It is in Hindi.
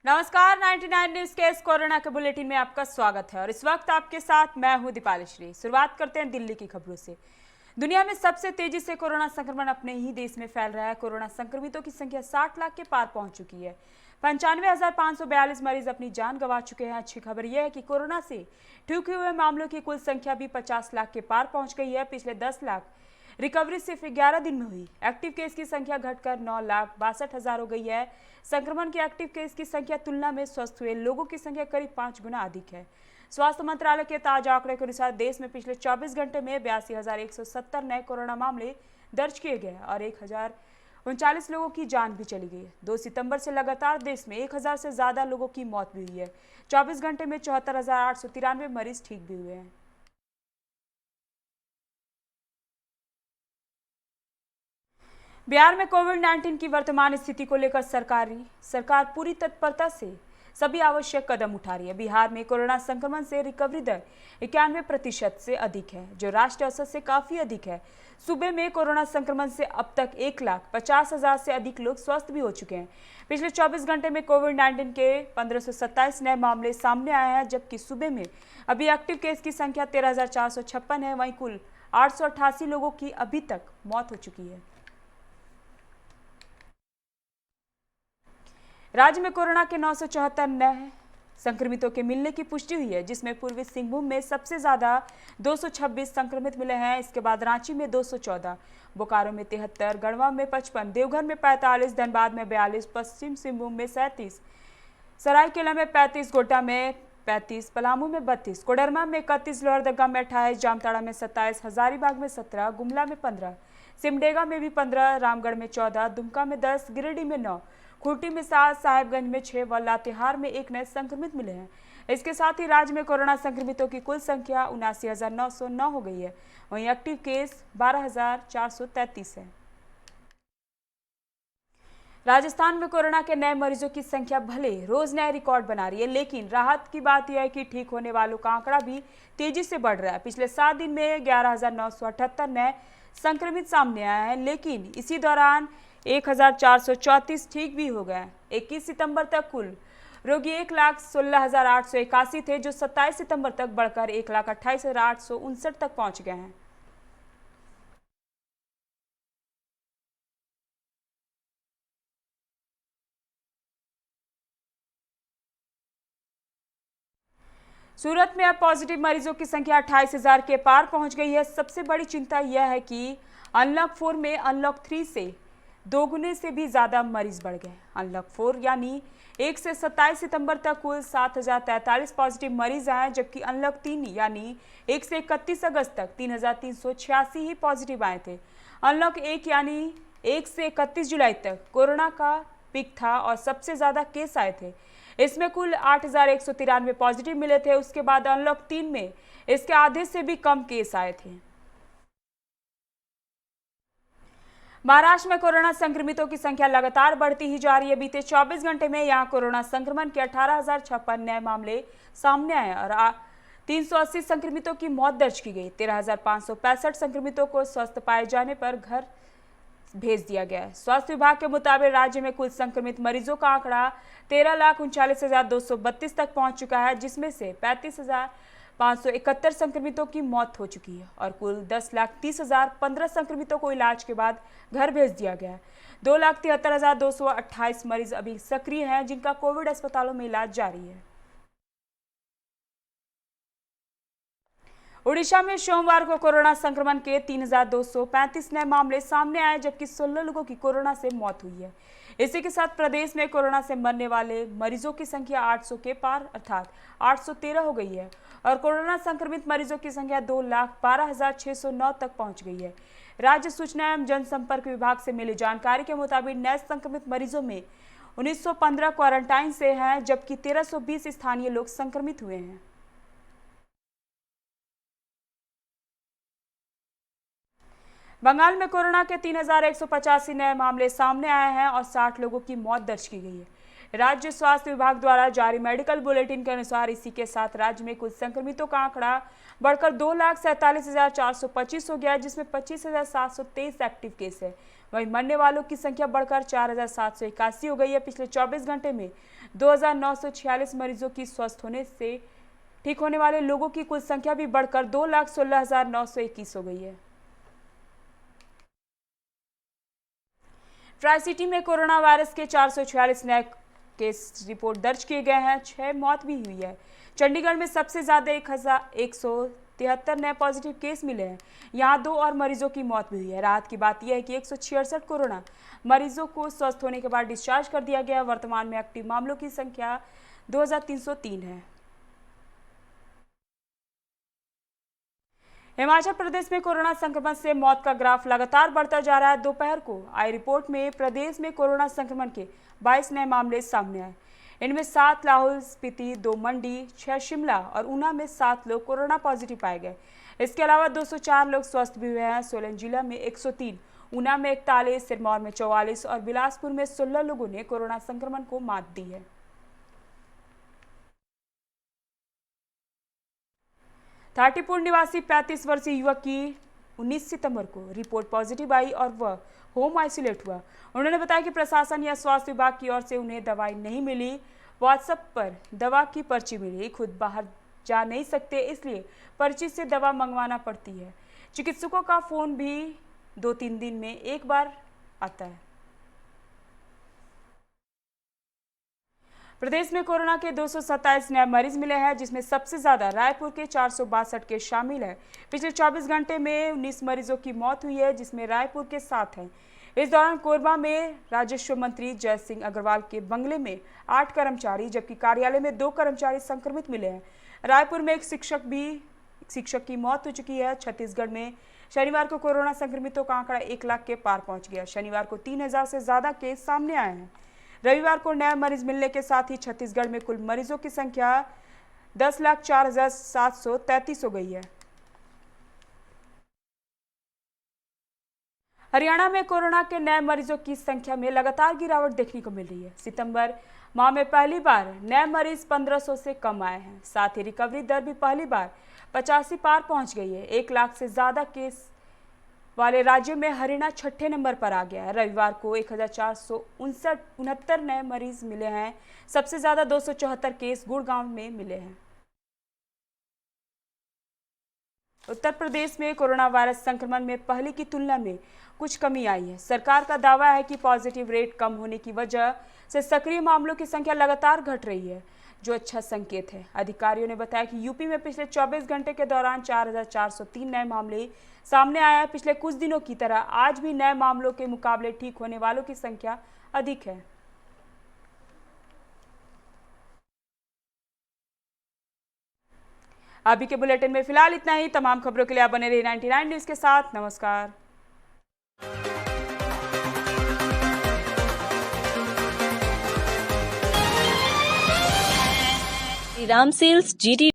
नमस्कार, 99 न्यूज के इस कोरोना के बुलेटिन में आपका स्वागत है और इस वक्त आपके साथ मैं हूं दीपाली श्री। शुरुआत करते हैं दिल्ली की खबरों से। दुनिया में सबसे तेजी से कोरोना संक्रमण अपने ही देश में फैल रहा है। कोरोना संक्रमितों की संख्या 60 लाख के पार पहुंच चुकी है। 95,542 मरीज अपनी जान गंवा चुके हैं। अच्छी खबर यह है कि कोरोना से ठीक हुए मामलों की कुल संख्या भी 50 लाख के पार पहुंच गई है। पिछले 10 लाख रिकवरी सिर्फ 11 दिन में हुई। एक्टिव केस की संख्या घटकर 9,62,000 हो गई है। संक्रमण के एक्टिव केस की संख्या तुलना में स्वस्थ हुए लोगों की संख्या करीब 5 गुना अधिक है। स्वास्थ्य मंत्रालय के ताजा आंकड़े के अनुसार देश में पिछले 24 घंटे में 82,170 नए कोरोना मामले दर्ज किए गए और 1,039 लोगों की जान भी चली गई। 2 सितंबर से लगातार देश में 1,000 से ज्यादा लोगों की मौत भी हुई है। 24 घंटे में 74,893 मरीज ठीक भी हुए हैं। बिहार में कोविड-19 की वर्तमान स्थिति को लेकर सरकार पूरी तत्परता से सभी आवश्यक कदम उठा रही है। बिहार में कोरोना संक्रमण से रिकवरी दर 91% से अधिक है, जो राष्ट्रीय औसत से काफी अधिक है। सूबे में कोरोना संक्रमण से अब तक 1,50,000 से अधिक लोग स्वस्थ भी हो चुके हैं। पिछले 24 घंटे में कोविड-19 के 1527 नए मामले सामने आए हैं, जबकि सूबे में अभी एक्टिव केस की संख्या 13,456 है। वहीं कुल 888 लोगों की अभी तक मौत हो चुकी है। राज्य में कोरोना के 974 नए संक्रमितों के मिलने की पुष्टि हुई है, जिसमें पूर्वी सिंहभूम में सबसे ज्यादा 226 संक्रमित मिले हैं। इसके बाद रांची में 214, बोकारो में 73, गढ़वा में 55, देवघर में 45, धनबाद में 42, पश्चिम सिंहभूम में 37, सरायकेला में 35, गोड्डा में 35, पलामू में 32, कोडरमा में 31, लोहरदगा में 28, जामताड़ा में 27, हजारीबाग में 17, गुमला में 15, सिमडेगा में भी 15, रामगढ़ में 14, दुमका में 10, गिरिडीह में 9, खूंटी में 7, साहेबगंज में 6 व लातेहार में 1 नए संक्रमित मिले हैं। इसके साथ ही राज्य में कोरोना संक्रमितों की कुल संख्या 79,909 हो गई है। वहीं एक्टिव केस 12,433 है। राजस्थान में कोरोना के नए मरीजों की संख्या भले रोज नए रिकॉर्ड बना रही है, लेकिन राहत की बात यह है कि ठीक होने वालों का आंकड़ा भी तेजी से बढ़ रहा है। पिछले 7 दिन में 11,978 नए संक्रमित सामने आए हैं, लेकिन इसी दौरान 1,434 ठीक भी हो गए। 21 सितंबर तक कुल रोगी 1,16,881 थे, जो 27 सितंबर तक बढ़कर 1,28,859 तक पहुंच गए हैं। सूरत में अब पॉजिटिव मरीजों की संख्या 28,000 के पार पहुंच गई है। सबसे बड़ी चिंता यह है कि अनलॉक 4 में अनलॉक 3 से दोगुने से भी ज्यादा मरीज बढ़ गए। अनलॉक 4 यानी 1 से 27 सितंबर तक कुल 7,043 पॉजिटिव मरीज आए, जबकि अनलॉक 3 यानी 1 से 31 अगस्त तक 3,386 ही पॉजिटिव आए थे। अनलॉक 1 यानी 1 से 31 जुलाई तक कोरोना का पीक था और सबसे ज्यादा केस आए थे। इसमें कुल 8,193 पॉजिटिव मिले थे। उसके बाद अनलॉक 3 में इसके आधे से भी कम केस आए थे। महाराष्ट्र में कोरोना संक्रमितों की संख्या लगातार बढ़ती ही जा रही है। बीते 24 घंटे में यहां कोरोना संक्रमण के 18,056 नए मामले सामने आए और 380 संक्रमितों की मौत दर्ज की गई। 13,565 संक्रमितों को स्वस्थ पाए जाने पर घर भेज दिया गया है। स्वास्थ्य विभाग के मुताबिक राज्य में कुल संक्रमित मरीजों का आंकड़ा 13,39,232 तक पहुंच चुका है, जिसमें से 35,571 संक्रमितों की मौत हो चुकी है और कुल 10,30,015 संक्रमितों को इलाज के बाद घर भेज दिया गया है। 2,73,228 मरीज अभी सक्रिय हैं, जिनका कोविड अस्पतालों में इलाज जारी है। उड़ीसा में सोमवार को कोरोना संक्रमण के 3,235 नए मामले सामने आए, जबकि 16 लोगों की कोरोना से मौत हुई है। इसी के साथ प्रदेश में कोरोना से मरने वाले मरीजों की संख्या 800 के पार अर्थात 813 हो गई है और कोरोना संक्रमित मरीजों की संख्या 2,12,609 तक पहुंच गई है। राज्य सूचना एवं जनसंपर्क विभाग से मिली जानकारी के मुताबिक नए संक्रमित मरीजों में 1915 क्वारंटाइन से हैं, जबकि 1,320 स्थानीय लोग संक्रमित हुए हैं। बंगाल में कोरोना के 3,185 नए मामले सामने आए हैं और 60 लोगों की मौत दर्ज की गई है। राज्य स्वास्थ्य विभाग द्वारा जारी मेडिकल बुलेटिन के अनुसार इसी के साथ राज्य में कुल संक्रमितों का आंकड़ा बढ़कर 2,47,425 हो गया है, जिसमें 25,723 एक्टिव केस है। वहीं मरने वालों की संख्या बढ़कर 4,781 हो गई है। पिछले 24 घंटे में 2,946 मरीजों की स्वस्थ होने से ठीक होने वाले लोगों की कुल संख्या भी बढ़कर 2,16,921 हो गई है। ट्राई सिटी में कोरोना वायरस के 446 नए केस रिपोर्ट दर्ज किए गए हैं। 6 मौत भी हुई है। चंडीगढ़ में सबसे ज्यादा 1,173 नए पॉजिटिव केस मिले हैं। यहां 2 और मरीजों की मौत भी हुई है। राहत की बात यह है कि 166 कोरोना मरीजों को स्वस्थ होने के बाद डिस्चार्ज कर दिया गया। वर्तमान में एक्टिव मामलों की संख्या 2,303 है। हिमाचल प्रदेश में कोरोना संक्रमण से मौत का ग्राफ लगातार बढ़ता जा रहा है। दोपहर को आई रिपोर्ट में प्रदेश में कोरोना संक्रमण के 22 नए मामले सामने आए। इनमें 7 लाहौल स्पीति, 2 मंडी, 6 शिमला और ऊना में 7 लोग कोरोना पॉजिटिव पाए गए। इसके अलावा 204 लोग स्वस्थ भी हुए हैं। सोलन जिला में 103, ऊना में 41, सिरमौर में 44 और बिलासपुर में 16 लोगों ने कोरोना संक्रमण को मात दी है। थाटीपुर निवासी 35 वर्षीय युवक की 19 सितंबर को रिपोर्ट पॉजिटिव आई और वह होम आइसोलेट हुआ। उन्होंने बताया कि प्रशासन या स्वास्थ्य विभाग की ओर से उन्हें दवाई नहीं मिली। व्हाट्सएप पर दवा की पर्ची मिली। खुद बाहर जा नहीं सकते, इसलिए पर्ची से दवा मंगवाना पड़ती है। चिकित्सकों का फोन भी 2-3 दिन में एक बार आता है। प्रदेश में कोरोना के 227 नए मरीज मिले हैं, जिसमें सबसे ज्यादा रायपुर के 462 केस शामिल है। पिछले 24 घंटे में 19 मरीजों की मौत हुई है, जिसमें रायपुर के 7 हैं। इस दौरान कोरबा में राजस्व मंत्री जय सिंह अग्रवाल के बंगले में 8 कर्मचारी जबकि कार्यालय में 2 कर्मचारी संक्रमित मिले हैं। रायपुर में एक शिक्षक की मौत हो चुकी है। छत्तीसगढ़ में शनिवार को कोरोना संक्रमितों का आंकड़ा 1 लाख के पार पहुंच गया। शनिवार को 3,000 से ज्यादा केस सामने आए हैं। रविवार को नए मरीज मिलने के साथ ही छत्तीसगढ़ में कुल मरीजों की संख्या 10,04,733 हो गई है। हरियाणा में कोरोना के नए मरीजों की संख्या में लगातार गिरावट देखने को मिल रही है। सितंबर माह में पहली बार नए मरीज 1,500 से कम आए हैं। साथ ही रिकवरी दर भी पहली बार 85 पार पहुंच गई है। 1 लाख से ज्यादा केस वाले राज्य में हरियाणा 6ठे नंबर पर आ गया है। रविवार को 1,469 नए मरीज मिले हैं। सबसे ज्यादा 274 केस गुड़गांव में मिले हैं। उत्तर प्रदेश में कोरोना वायरस संक्रमण में पहले की तुलना में कुछ कमी आई है। सरकार का दावा है कि पॉजिटिव रेट कम होने की वजह से सक्रिय मामलों की संख्या लगातार घट रही है, जो अच्छा संकेत है। अधिकारियों ने बताया कि यूपी में पिछले 24 घंटे के दौरान 4,403 नए मामले सामने आए हैं। पिछले कुछ दिनों की तरह आज भी नए मामलों के मुकाबले ठीक होने वालों की संख्या अधिक है। अभी के बुलेटिन में फिलहाल इतना ही। तमाम खबरों के लिए आप बने रहिए 99 न्यूज के साथ। नमस्कार। Shriram sales GT